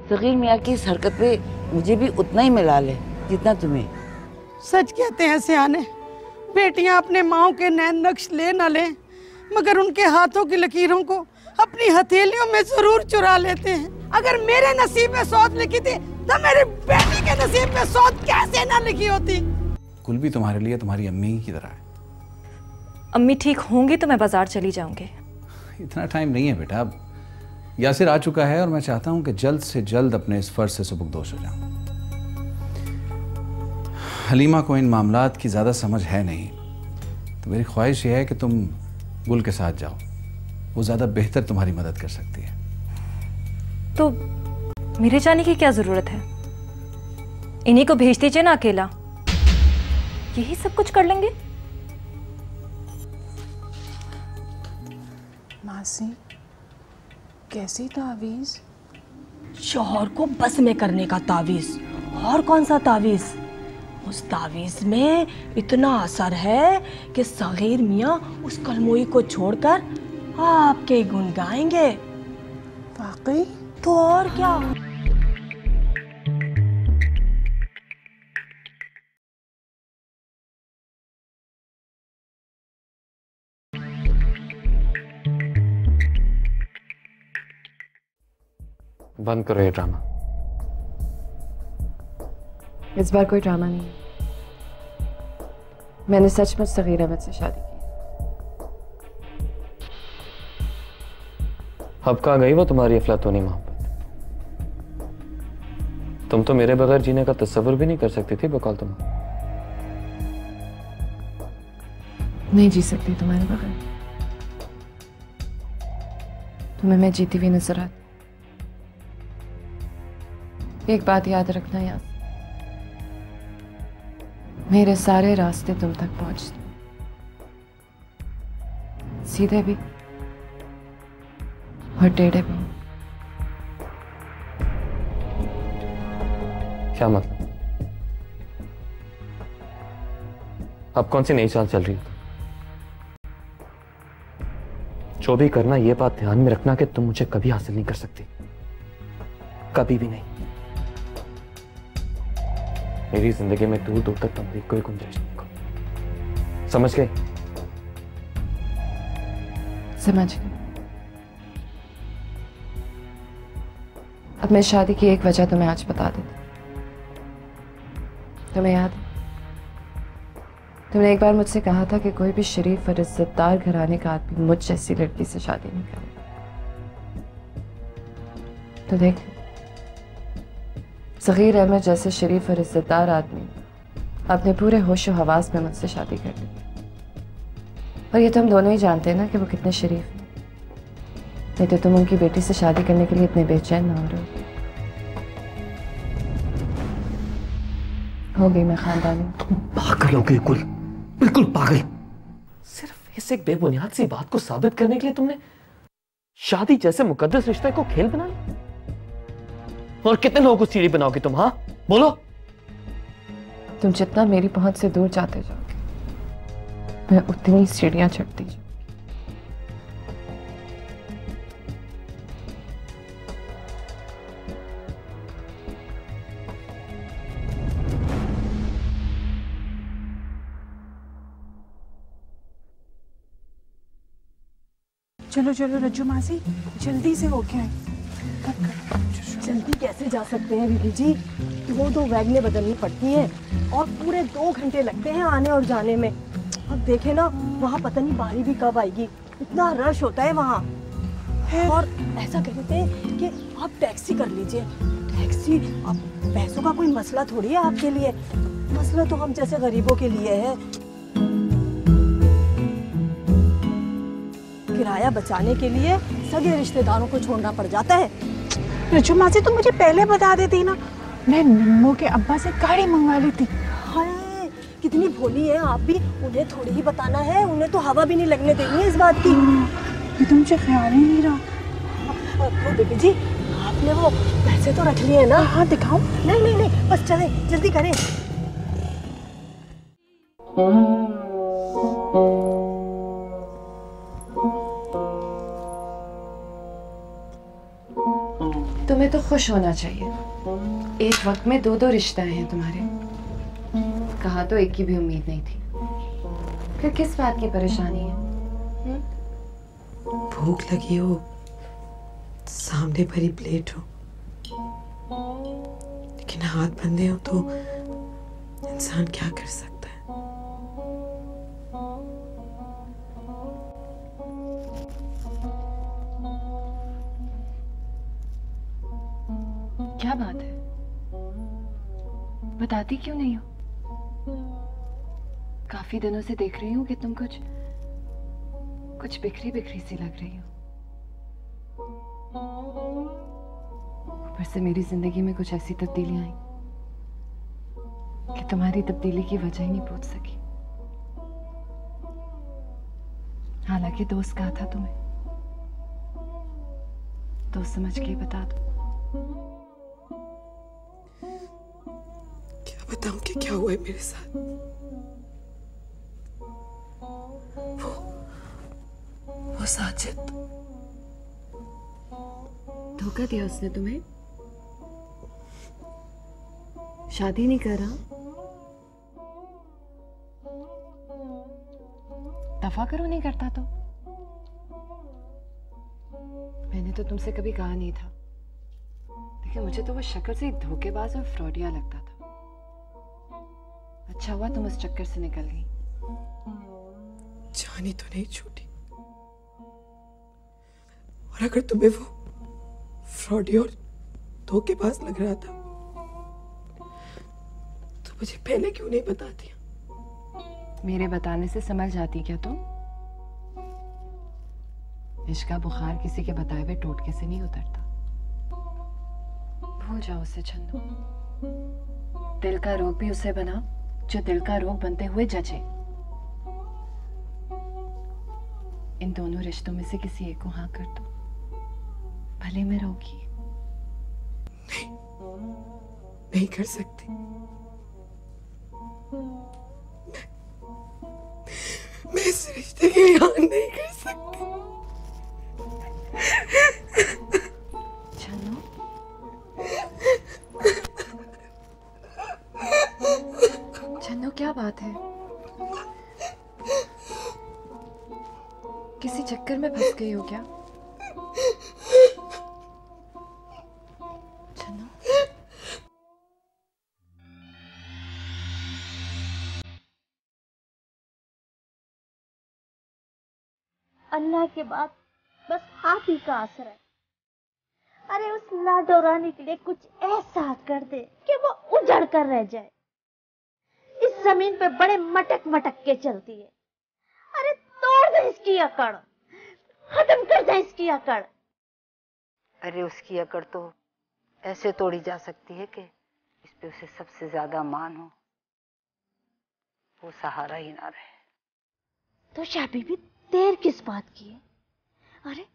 सगीर मियाँ की इस हरकत पे मुझे भी उतना ही मिला ले जितना तुम्हें। सच कहते हैं सियाने, बेटियां अपने माओ के नैन नक्श ले न लें मगर उनके हाथों की लकीरों को अपनी हथेलियों में जरूर चुरा लेते हैं। अगर मेरे नसीब में सौत लिखी थी तो मेरी बेटी के नसीब में सौत कैसे ना लिखी होती। कुल भी तुम्हारे लिए तुम्हारी अम्मी की तरह है। अम्मी ठीक होंगी तो मैं बाजार चली जाऊंगी। इतना टाइम नहीं है बेटा, अब यासिर आ चुका है और मैं चाहता हूं कि जल्द से जल्द अपने इस फर्ज से सुबुकदोश हो जाऊं। हलीमा को इन मामलात की ज़्यादा समझ है नहीं, तो मेरी ख्वाहिश यह है कि तुम गुल के साथ जाओ, वो ज़्यादा बेहतर तुम्हारी मदद कर सकती है। तो मेरे जाने की क्या ज़रूरत है? इन्हीं को भेज दीजिए ना, अकेला यही सब कुछ कर लेंगे। मासी कैसी तावीज़? शौहर को बस में करने का तावीज़। और कौन सा तावीज़? उस तावीज़ में इतना असर है कि सगीर मियाँ उस कलमोई को छोड़कर आपके गुण गाएंगे। वाकई? तो और क्या। बंद करो ये ड्रामा। इस बार कोई ड्रामा नहीं है। मैंने सचमुच सगीर अहमद से शादी की। अब कहाँ गई वो तुम्हारी अफलातूनी मोहब्बत? तुम तो मेरे बगैर जीने का तस्वुर भी नहीं कर सकती थी बकौल तुम। नहीं जी सकती तुम्हारे बगैर। तुम्हें मैं जीती हुई नजर आती। एक बात याद रखना यार, मेरे सारे रास्ते तुम तक पहुंचते, सीधे भी और टेढ़े भी। क्या मतलब? अब कौन सी नई चाल चल रही है? जो भी करना, ये बात ध्यान में रखना कि तुम मुझे कभी हासिल नहीं कर सकती, कभी भी नहीं। मेरी जिंदगी में दूर दूर तक तुम्हारी कोई गुंजाइश नहीं को। समझ गए? समझ गई। अब मैं शादी की एक वजह तुम्हें आज बता देती। तुम्हें याद है, तुमने एक बार मुझसे कहा था कि कोई भी शरीफ और इज्जतदार घराने का आदमी मुझ जैसी लड़की से शादी नहीं करेगा। तो देख, सगीर अहमद जैसे शरीफ और इज्जतदार आदमी अपने पूरे होशो हवास में मुझसे शादी कर ली। और ये तुम दोनों ही जानते हैं ना कि वो कितने शरीफ हैं। नहीं तो तुम उनकी बेटी से शादी करने के लिए इतने बेचैन ना हो रहे हो गई मैं खानदानी। तुम पागल हो गई कुल, बिल्कुल पागल। सिर्फ इस एक बेबुनियाद सी बात को साबित करने के लिए तुमने शादी जैसे मुकद्दस रिश्ते को खेल बना लिया। और कितने लोगों को सीढ़ी बनाओगे तुम? हाँ बोलो। तुम जितना मेरी पहुंच से दूर जाते जाओगे, मैं उतनी सीढ़ियां चढ़ती जाऊंगी। चलो चलो रज्जू मासी, जल्दी से होके आए। जल्दी कैसे जा सकते हैं बीबी जी? दो वैगनें बदलनी पड़ती हैं और पूरे 2 घंटे लगते हैं आने और जाने में। अब देखे ना, वहाँ पता नहीं बारी भी कब आएगी, इतना रश होता है वहाँ। और ऐसा कहते हैं कि आप टैक्सी कर लीजिए। टैक्सी, अब पैसों का कोई मसला थोड़ी है आपके लिए, मसला तो हम जैसे गरीबों के लिए है। किराया बचाने के लिए सगे रिश्तेदारों को छोड़ना पड़ जाता है। रज्जू मासी तुम मुझे पहले बता देती ना, मैं नन्नू के अब्बा से गाड़ी मंगवा लेती। हाय कितनी भोली है आप भी, उन्हें थोड़ी ही बताना है, उन्हें तो हवा भी नहीं लगने देनी है इस बात की। ये तो मुझे ख्याल ही नहीं रहा। तो बेबी जी, आपने वो पैसे तो रख लिए ना? हाँ दिखाऊं? नहीं नहीं नहीं, बस चले जल्दी करें। तुम्हें तुम्हें तो खुश होना चाहिए। एक वक्त में दो दो रिश्ते हैं तुम्हारे। कहा तो एक की भी उम्मीद नहीं थी। फिर किस बात की परेशानी है? भूख लगी हो, सामने भरी प्लेट हो, लेकिन हाथ बंधे हो तो इंसान क्या कर सकता है। क्या बात है? बताती क्यों नहीं हो? काफी दिनों से देख रही हूँ कि तुम कुछ बिखरी बिखरी सी लग रही हो। ऊपर से मेरी जिंदगी में कुछ ऐसी तब्दीलियां आई कि तुम्हारी तब्दीली की वजह ही नहीं पूछ सकी। हालांकि दोस्त कहा था तुम्हें, दोस्त समझ के बता दो। क्या बताऊं कि क्या हुआ है मेरे साथ। वो साजिद, धोखा दिया उसने तुम्हें? शादी नहीं कर रहा? दफा करो नहीं करता तो? मैंने तो तुमसे कभी कहा नहीं था, लेकिन मुझे तो वो शक्ल से धोखेबाज और फ्रॉडिया लगता था। अच्छा हुआ तुम उस चक्कर से निकल गई। जानी तो नहीं छूटी, और अगर तुम्हें वो फ्रॉडी और धोखेबाज लग रहा था तो मुझे पहले क्यों नहीं बता दिया? मेरे बताने से समझ जाती क्या तुम? इश्क का बुखार किसी के बताए हुए टोटके से नहीं उतरता। भूल जाओ उसे छन्नू। दिल का रोग भी उसे बना जो दिल का रोग बनते हुए जचे। इन दोनों रिश्तों में से किसी एक को हाँ कर दो, भले में रहोगी। नहीं कर सकती। मैं इस रिश्ते के हाँ नहीं कर सकती। छन्नू, छन्नू क्या बात है? किसी चक्कर में फंस गई हो क्या? छन्नू, अल्लाह के बाद बस आप ही का आसरा है। अरे उस लाडो रानी के लिए कुछ ऐसा कर दे कि वो उजड़ कर रह जाए। इस जमीन पे बड़े मटक मटक के चलती है। अरे तोड़ दे इसकी अकड़, खत्म कर दे इसकी अकड़। अरे उसकी अकड़ तो ऐसे तोड़ी जा सकती है कि इस पे उसे सबसे ज्यादा मान हो, वो सहारा ही ना रहे। तो शाबी भी देर किस बात की है? अरे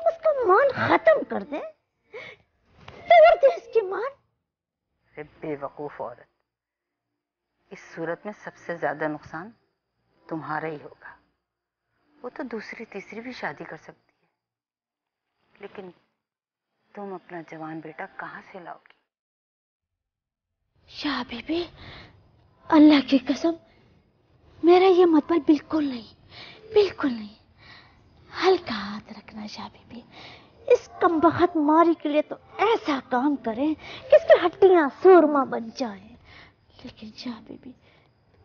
उसका मान खत्म कर दे, तोड़ दे इसकी मान। अरे बेवकूफ औरत, इस सूरत में सबसे ज्यादा नुकसान तुम्हारा ही होगा। वो तो दूसरी तीसरी भी शादी कर सकती है, लेकिन तुम अपना जवान बेटा कहाँ से लाओगी? शाह बीबी, अल्लाह की कसम, मेरा ये मतबल बिल्कुल नहीं, बिल्कुल नहीं। हल्का हाथ रखना शाह बीबी। इस कमबख्त मारी के लिए तो ऐसा काम करें कि इसकी हड्डियां सूरमा बन जाए, लेकिन शाह बीबी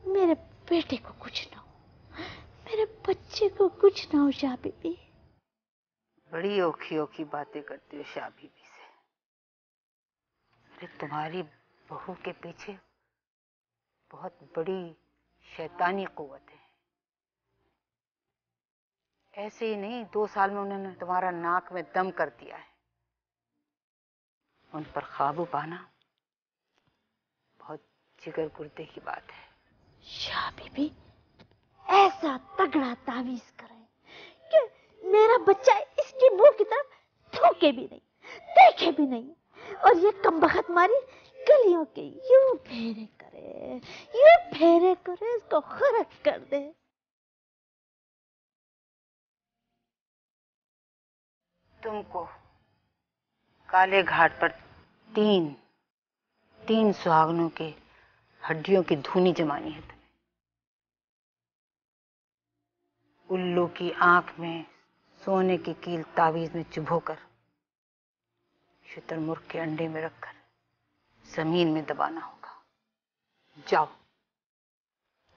मेरे बेटे को कुछ ना हो, मेरे बच्चे को कुछ ना हो शाह बीबी। बड़ी औखी औखी बातें करती हो शाह बीबी से। अरे तुम्हारी बहू के पीछे बहुत बड़ी शैतानी कुव्वत है। ऐसे ही नहीं, 2 साल में उन्होंने तुम्हारा नाक में दम कर दिया है। उन पर काबू पाना बहुत जिगर गुर्दे की बात है। शाह बीबी ऐसा तगड़ा तावीज करें कि मेरा बच्चा इसकी मुंह की तरफ थूके भी नहीं, देखे भी नहीं, और ये कमबख्त मारी गलियों के यूं फेरे करे, यूं फेरे करे, इसको खरक कर दे। तुमको काले घाट पर तीन सुहागनों के हड्डियों की धूनी जमानी है तुम्हें। उल्लू की आंख में सोने की कील तावीज में चुभोकर शुतुरमुर्ग के अंडे में रखकर जमीन में दबाना होगा। जाओ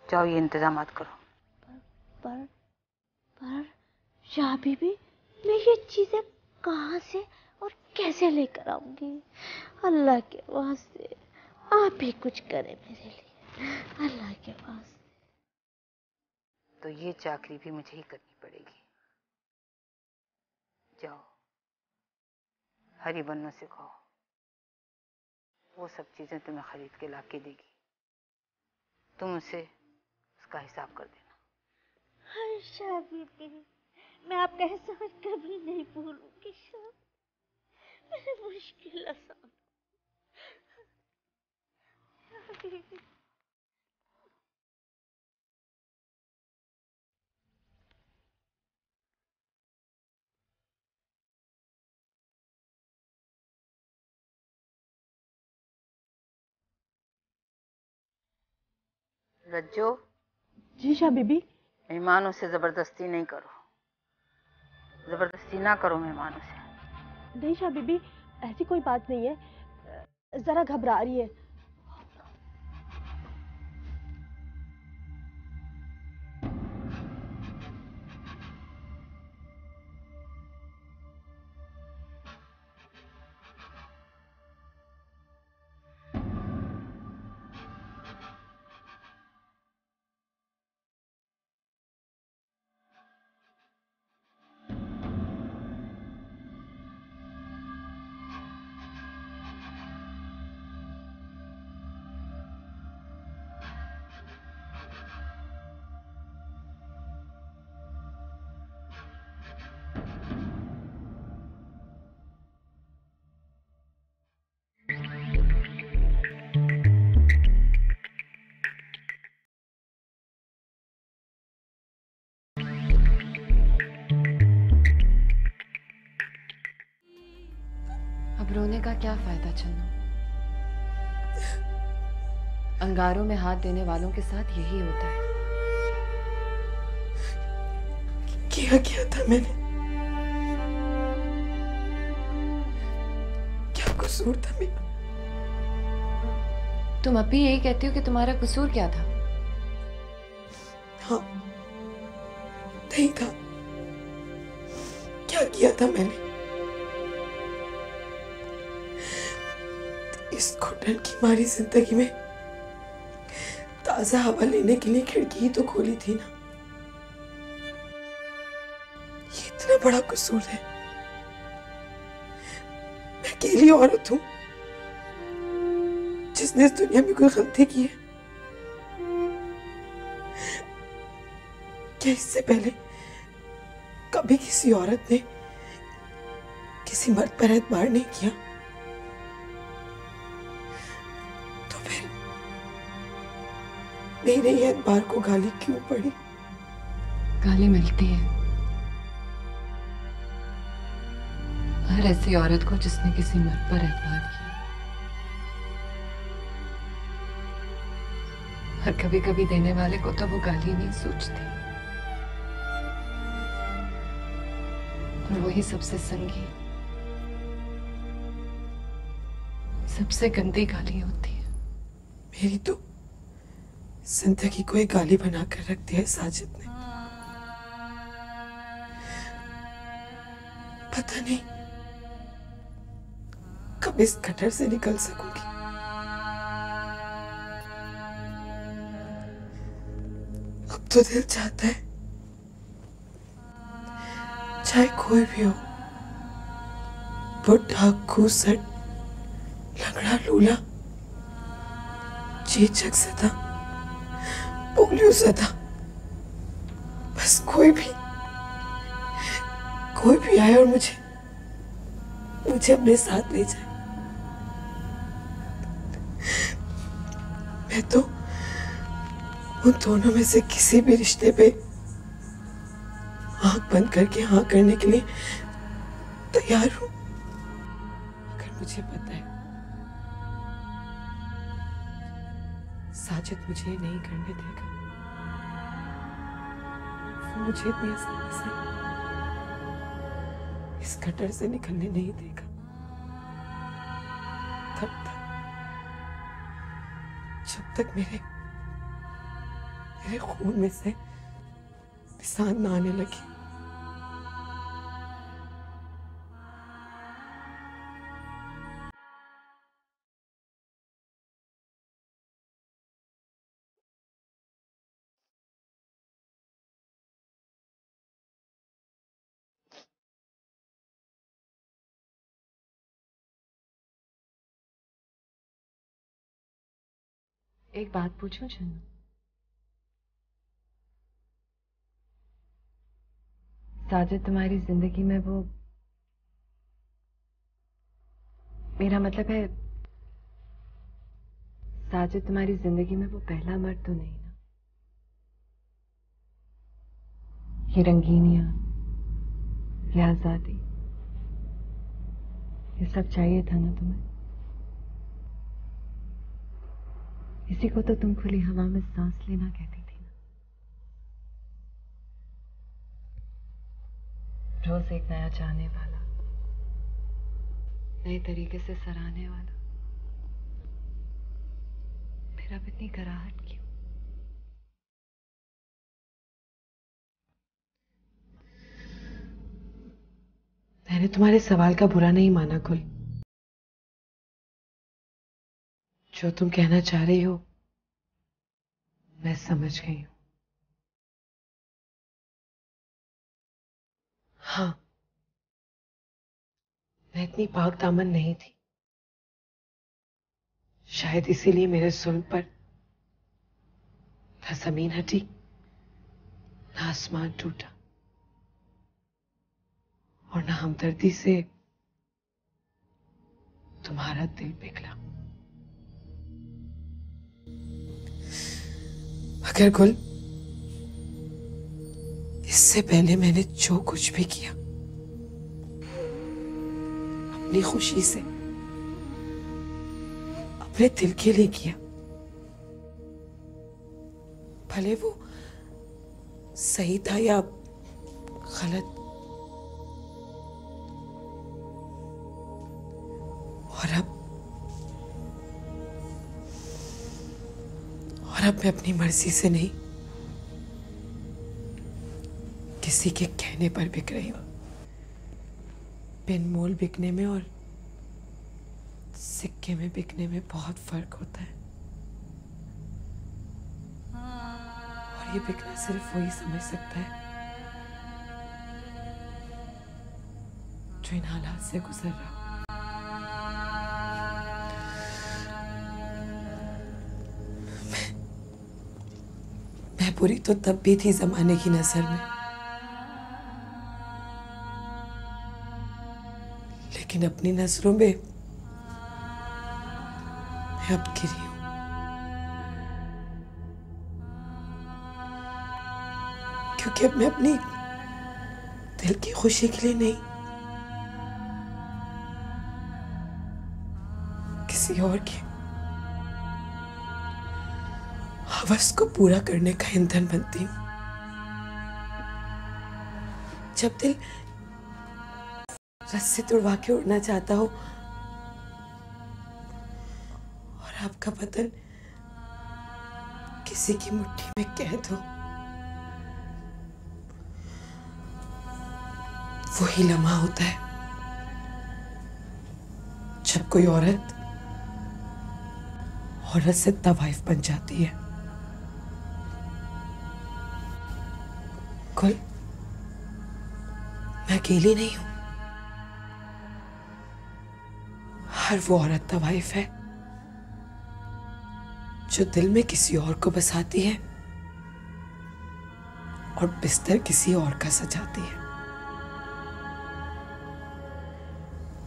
जाओ, ये इंतजामात करो। पर शाह बीबी, मैं ये चीजें कहाँ से और कैसे लेकर आऊंगी? अल्लाह के वास्ते आप ही कुछ करें मेरे लिए, अल्लाह के वास्ते। तो ये चाकरी भी मुझे ही करनी पड़ेगी। जाओ, हरी बन्नों से कहो, वो सब चीजें तुम्हें खरीद के लाके देगी। तुम उसे उसका हिसाब कर देना। हाय शाह बीबी, मैं आपका एहसान कभी नहीं भूलूंगी। शाह, मेरी मुश्किल आसान। रज्जो। जी शाह बीबी। मेहमानों से जबरदस्ती नहीं करो, जबरदस्ती ना करो मेहमानों से। नहीं शाह बीबी, ऐसी कोई बात नहीं है, जरा घबरा रही है। अब रोने का क्या फायदा चन्नू? अंगारों में हाथ देने वालों के साथ यही होता है। क्या था मैंने? क्या कसूर था मेरा? तुम अब भी यही कहती हो कि तुम्हारा कसूर क्या था? हाँ, नहीं था। क्या किया था मैंने? इस घुटन की मारी जिंदगी में ताजा हवा लेने के लिए खिड़की ही तो खोली थी ना। ये इतना बड़ा कसूर है? मैं अकेली औरत हूं जिसने इस दुनिया में कोई गलती की है। क्या इससे पहले कभी किसी औरत ने किसी मर्द पर एतबार नहीं किया? तो फिर मेरे ही एतबार को गाली क्यों पड़ी? गाली मिलती है हर ऐसी औरत को जिसने किसी मर्द पर एतबार किया। और कभी कभी देने वाले को तो वो गाली नहीं सूझती, और वही सबसे संगीन, सबसे गंदी गाली होती है। मेरी तो जिंदगी को एक गाली बनाकर रख दिया है साजिद ने। पता नहीं कब इस गटर से निकल सकूंगी। अब तो दिल चाहता है चाहे कोई भी हो, बुढ़ा, खूसट, लंगड़ा, लूला, चेचक सदा, पोलियो सदा, बस कोई भी आए और मुझे अपने साथ ले जाए। मैं तो उन दोनों में से किसी भी रिश्ते पे आंख बंद करके हाँ करने के लिए तैयार हूं। मुझे पता है साजिद मुझे ये नहीं करने देगा। वो मुझे इतनी आसानी से इस गटर से निकलने नहीं देगा। तब तक जब तक मेरे खून में से पिसान ना आने लगी। एक बात पूछूं चन्नू? साजिद तुम्हारी जिंदगी में वो, मेरा मतलब है साजिद तुम्हारी जिंदगी में वो पहला मर्द तो नहीं ना? ये रंगीनियां, ये आजादी, ये सब चाहिए था ना तुम्हें? इसी को तो तुम खुली हवा में सांस लेना कहती थी ना। रोज एक नया चाहने वाला, नए तरीके से सराहने वाला, फिर अब इतनी कराहट क्यों? मैंने तुम्हारे सवाल का बुरा नहीं माना कुल। जो तुम कहना चाह रही हो मैं समझ गई हूं। हाँ, मैं इतनी पाक दामन नहीं थी। शायद इसीलिए मेरे जुल्म पर न जमीन हटी न आसमान टूटा और न हमदर्दी से तुम्हारा दिल पिघला। मगर गुल, इससे पहले मैंने जो कुछ भी किया अपनी खुशी से, अपने दिल के लिए किया। भले वो सही था या गलत, और अब मैं अपनी मर्जी से नहीं, किसी के कहने पर बिक रही हूं। बिन मोल बिकने में और सिक्के में बिकने में बहुत फर्क होता है। और ये बिकना सिर्फ वही समझ सकता है जो इन हालात से गुजर रहा हो। मैं बुरी तो तब भी थी जमाने की नजर में, लेकिन अपनी नजरों में मैं अब गिरी हूं। क्योंकि अब मैं अपनी दिल की खुशी के लिए नहीं, किसी और की हवस को पूरा करने का ईंधन बनती हूं। जब दिल रस्सी तुड़वा के उड़ना चाहता हो और आपका बदन किसी की मुट्ठी में कैद हो, वही लम्हा होता है जब कोई औरत से तवाइफ बन जाती है। कुल, मैं अकेली नहीं हूं। हर वो औरत तवाइफ है जो दिल में किसी और को बसाती है और बिस्तर किसी और का सजाती है।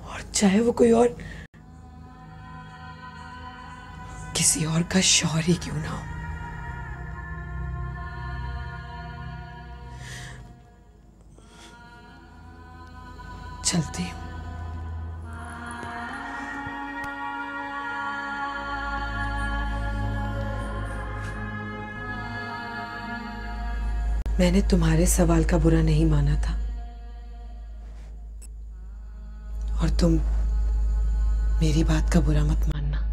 और चाहे वो कोई और किसी और का शौहर ही क्यों ना हो। चलती हूं। मैंने तुम्हारे सवाल का बुरा नहीं माना था और तुम मेरी बात का बुरा मत मानना।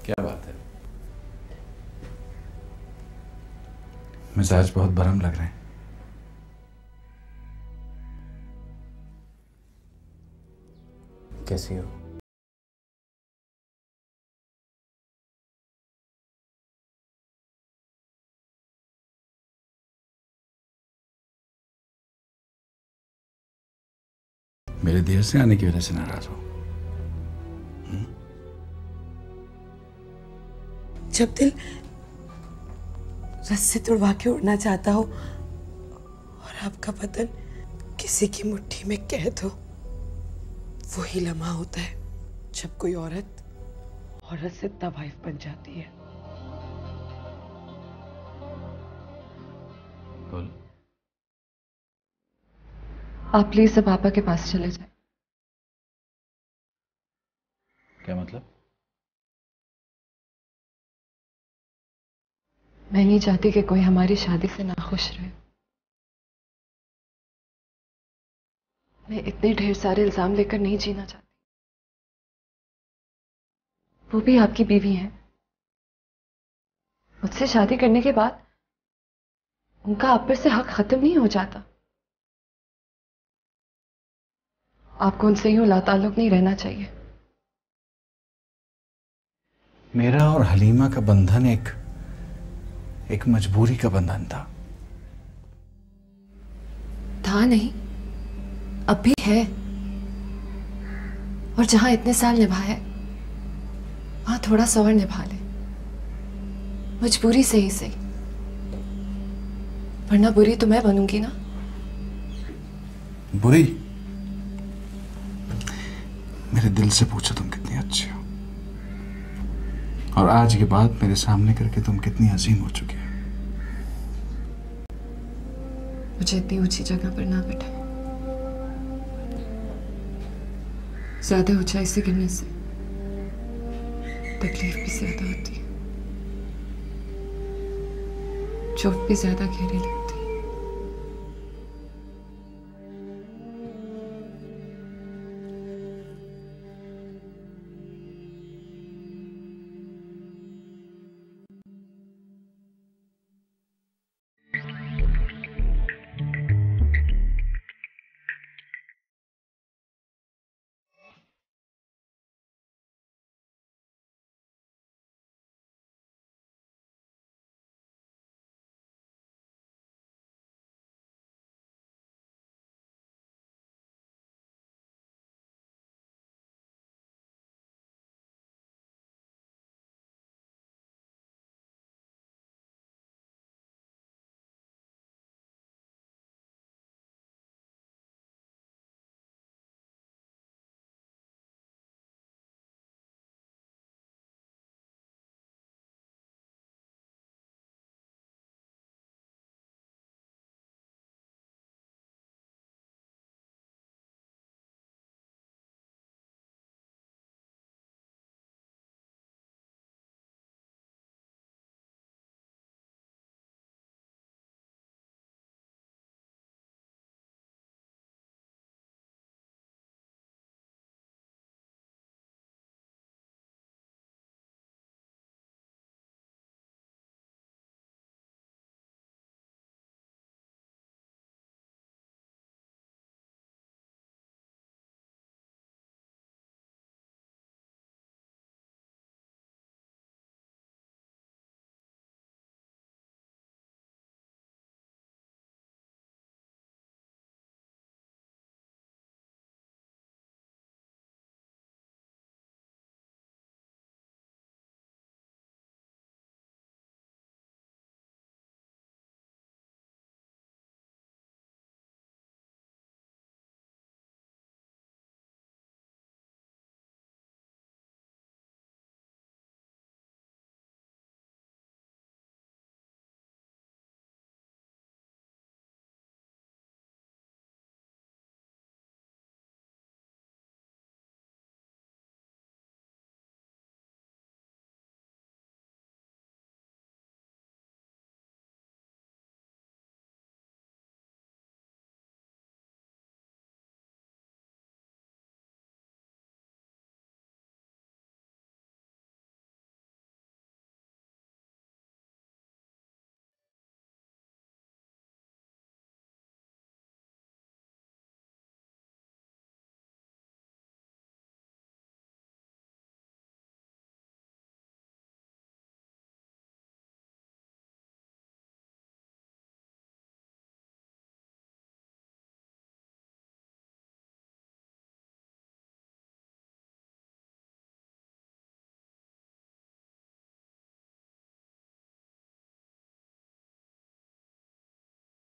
क्या बात है? मिजाज बहुत बरम लग रहे हैं। कैसी हो? मेरे देर से आने की वजह से नाराज हो? जब दिल रस्सी तुड़वा के उड़ना चाहता हो और आपका बदन किसी की मुट्ठी में कैद हो, वही लम्हा होता है जब कोई औरत से तवाइफ बन जाती है। बोल। आप प्लीज अब पापा के पास चले जाएं। क्या मतलब? मैं नहीं चाहती कि कोई हमारी शादी से नाखुश रहे। मैं इतने ढेर सारे इल्जाम लेकर नहीं जीना चाहती। वो भी आपकी बीवी है। मुझसे शादी करने के बाद उनका आप पर से हक खत्म नहीं हो जाता। आपको उनसे यूं लाताल्लुक नहीं रहना चाहिए। मेरा और हलीमा का बंधन एक मजबूरी का बंधन था। नहीं, अब भी है। और जहां इतने साल निभाए वहां थोड़ा सा और निभा ले, मजबूरी से ही सही, वरना बुरी तो मैं बनूंगी ना। बुरी? मेरे दिल से पूछो तुम कितनी अच्छी हो, और आज ये बात मेरे सामने करके तुम कितनी हसीन हो चुकी हो। मुझे इतनी ऊंची जगह पर ना बैठाए। ज्यादा ऊंचाई से गिरने से तकलीफ भी ज्यादा होती है, चोट भी ज्यादा गहरी लगती है।